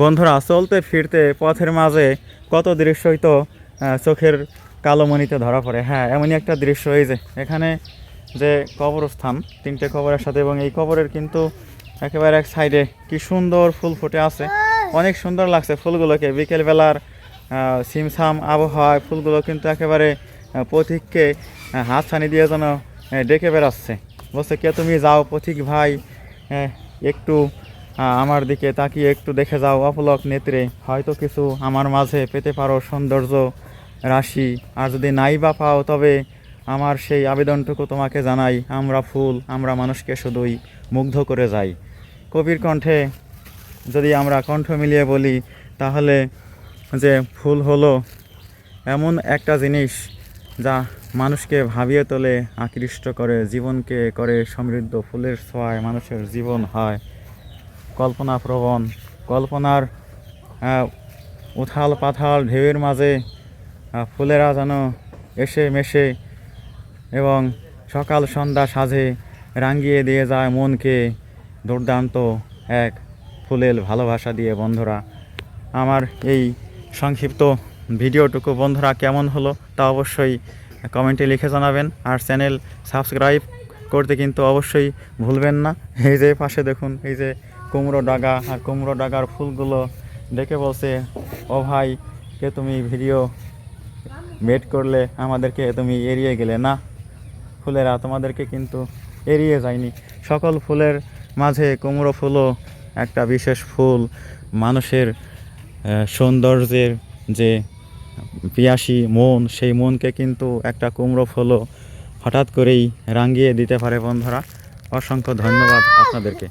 বন্ধুরা, চলতে ফিরতে পথের মাঝে কত দৃশ্যই তো চোখের কালো মণিতে ধরা পড়ে। হ্যাঁ, এমনই একটা দৃশ্য এই যে এখানে যে কবরস্থান, তিনটে কবরের সাথে, এবং এই কবরের কিন্তু একেবারে এক সাইডে কি সুন্দর ফুল ফুটে আছে। অনেক সুন্দর লাগছে ফুলগুলোকে। বিকেলবেলার ছিমছাম আবহাওয়ায় ফুলগুলো কিন্তু একেবারে পথিককে হাতছানি দিয়ে যেন ডেকে বেড়াচ্ছে। বলছে, কে তুমি যাও পথিক ভাই, একটু আমার দিকে তাকিয়ে একটু দেখে যাও অপলক নেত্রে, হয়তো কিছু আমার মাঝে পেতে পারো সৌন্দর্য রাশি। আর যদি নাই বা পাও, তবে আমার সেই আবেদনটুকু তোমাকে জানাই, আমরা ফুল, আমরা মানুষকে শুধুই মুগ্ধ করে যাই। কবির কণ্ঠে যদি আমরা কণ্ঠ মিলিয়ে বলি, তাহলে যে ফুল হলো এমন একটা জিনিস যা মানুষকে ভাবিয়ে তোলে, আকৃষ্ট করে, জীবনকে করে সমৃদ্ধ। ফুলের ছোঁয়ায় মানুষের জীবন হয় কল্পনাপ্রবণ। কল্পনার উথাল পাথাল ঢেউয়ের মাঝে ফুলেরা যেন এসে মেশে এবং সকাল সন্ধ্যা সাজে রাঙিয়ে দিয়ে যায় মনকে দুর্দান্ত এক ফুলের ভালোবাসা দিয়ে। বন্ধুরা, আমার এই সংক্ষিপ্ত ভিডিওটুকু বন্ধুরা কেমন হলো তা অবশ্যই কমেন্টে লিখে জানাবেন। আর চ্যানেল সাবস্ক্রাইব করতে কিন্তু অবশ্যই ভুলবেন না। এই যে পাশে দেখুন, এই যে কুমড়ো ডাগা, আর কুমড়ো ডাগার ফুলগুলো দেখে বলছে, ও ভাই, কে তুমি ভিডিও মেড করলে আমাদেরকে তুমি এড়িয়ে গেলে। না, ফুলেরা তোমাদেরকে কিন্তু এড়িয়ে যায়নি। সকল ফুলের মাঝে কুমড়ো ফুলও একটা বিশেষ ফুল। মানুষের সৌন্দর্যের যে পিয়াসী মন, সেই মনকে কিন্তু একটা কুমড়ো ফুলও হঠাৎ করেই রাঙিয়ে দিতে পারে। বন্ধুরা, অসংখ্য ধন্যবাদ আপনাদেরকে।